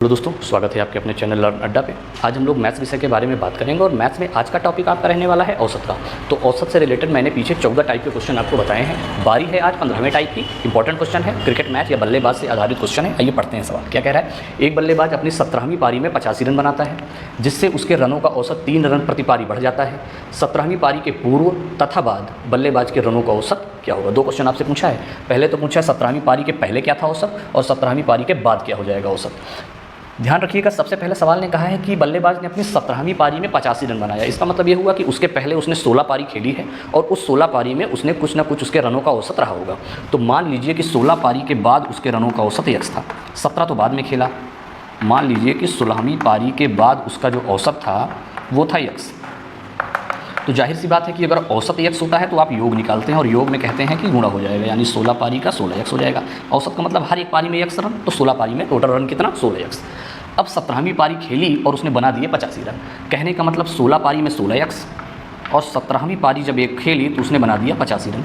Hello दोस्तों, स्वागत है आपके अपने चैनल लर्न अड्डा पे। आज हम लोग मैथ्स विषय के बारे में बात करेंगे और मैथ्स में आज का टॉपिक आपका रहने वाला है औसत का। तो औसत से रिलेटेड मैंने पीछे 14 टाइप के क्वेश्चन आपको बताए हैं। बारी है आज 15वें टाइप की। इंपॉर्टेंट क्वेश्चन है, क्रिकेट मैच या बल्लेबाज से आधारित क्वेश्चन है। आइए पढ़ते हैं सवाल। क्या कह रहा है? एक बल्लेबाज अपनी 17वीं पारी में 85 रन बनाता है, जिससे उसके रनों का औसत 3 रन प्रति पारी बढ़ जाता है। 17वीं पारी के पूर्व तथा बाद बल्लेबाज के रनों का औसत क्या होगा? दो क्वेश्चन आपसे पूछा है। पहले तो पूछा है 17वीं पारी के पहले क्या था औसत, और 17वीं पारी के बाद क्या हो जाएगा औसत। ध्यान रखिएगा, सबसे पहले सवाल ने कहा है कि बल्लेबाज ने अपनी 17वीं पारी में 85 रन बनाया। इसका मतलब ये हुआ कि उसके पहले उसने 16 पारी खेली है और उस 16 पारी में उसने कुछ ना कुछ उसके रनों का औसत रहा होगा। तो मान लीजिए कि 16 पारी के बाद उसके रनों का औसत x था। 17 तो बाद में खेला। मान लीजिए कि 16वीं पारी के बाद उसका जो औसत था वो था x। तो जाहिर सी बात है कि अगर औसत x होता है तो आप योग निकालते हैं और योग में कहते हैं कि गुणा हो जाएगा, यानी 16 पारी का 16x हो जाएगा। औसत का मतलब हर एक पारी में x रन, तो 16 पारी में टोटल रन कितना? 16x। अब 17वीं पारी खेली और उसने बना दिए 85 रन। कहने का मतलब 16 पारी में 16x और 17वीं पारी जब एक खेली तो उसने बना दिया 85 रन।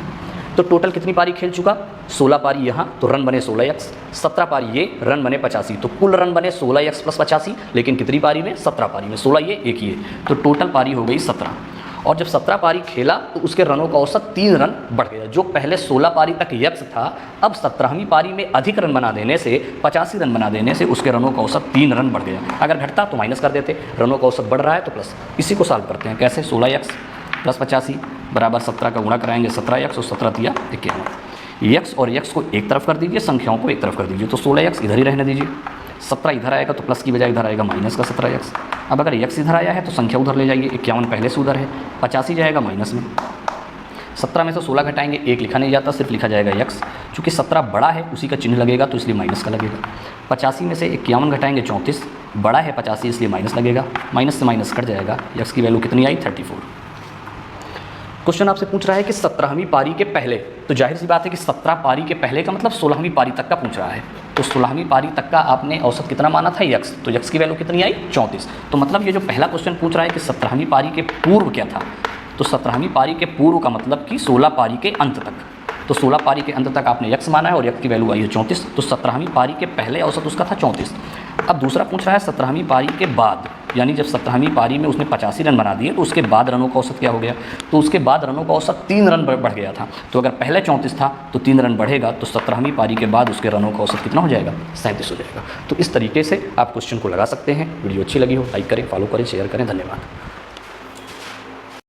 तो टोटल कितनी पारी खेल चुका? 16 पारी यहाँ, तो रन बने 16x। 17 पारी ये, रन बने 85। तो कुल रन बने 16x प्लस 85, लेकिन कितनी पारी में? 17 पारी में। 16 ये, एक ये, तो टोटल पारी हो गई 17। और जब 17 पारी खेला तो उसके रनों का औसत 3 रन बढ़ गया। जो पहले 16 पारी तक यक्स था, अब 17वीं पारी में अधिक रन बना देने से, 85 रन बना देने से उसके रनों का औसत 3 रन बढ़ गया। अगर घटता तो माइनस कर देते, रनों का औसत बढ़ रहा है तो प्लस। इसी को सॉल्व करते हैं। कैसे? 16x प्लस 85 बराबर 17 का गुणा कराएंगे 17x और 17 तिया 51। x और x को एक तरफ कर दीजिए, संख्याओं को एक तरफ कर दीजिए। तो 16x इधर ही रहने दीजिए, 17 इधर आएगा तो प्लस की बजाय इधर आएगा माइनस का 17x। अब अगर x इधर आया है तो संख्या उधर ले जाइए, 51 पहले से उधर है, 85 जाएगा माइनस में। 17 में से 16 घटाएंगे, 1 लिखा नहीं जाता, सिर्फ लिखा जाएगा x। चूँकि 17 बड़ा है उसी का चिन्ह लगेगा तो इसलिए माइनस का लगेगा। 85 में से 51 घटाएंगे 34, बड़ा है 85 इसलिए माइनस लगेगा। माइनस से माइनस कट जाएगा, x की वैल्यू कितनी आई? 34। क्वेश्चन आपसे पूछ रहा है कि 17वीं पारी के पहले, तो जाहिर सी बात है कि 17 पारी के पहले का मतलब 16वीं पारी तक का पूछ रहा है। तो 16वीं पारी तक का आपने औसत कितना माना था? x। तो x की वैल्यू कितनी आई? 34। तो मतलब ये जो पहला क्वेश्चन पूछ रहा है कि 17वीं पारी के पूर्व क्या था, तो 17वीं पारी के पूर्व का मतलब कि 16 पारी के अंत तक। तो 16 पारी के अंत तक आपने x माना है और x की वैल्यू आई है 34। तो 17वीं पारी के पहले औसत उसका था 34। अब दूसरा पूछ रहा है 17वीं पारी के बाद, यानी जब 17वीं पारी में उसने 85 रन बना दिए तो उसके बाद रनों का औसत क्या हो गया? तो उसके बाद रनों का औसत 3 रन बढ़ गया था। तो अगर पहले 34 था तो 3 रन बढ़ेगा, तो 17वीं पारी के बाद उसके रनों का औसत कितना हो जाएगा? 37 हो जाएगा। तो इस तरीके से आप क्वेश्चन को लगा सकते हैं। वीडियो अच्छी लगी हो लाइक करें, फॉलो करें, शेयर करें। धन्यवाद।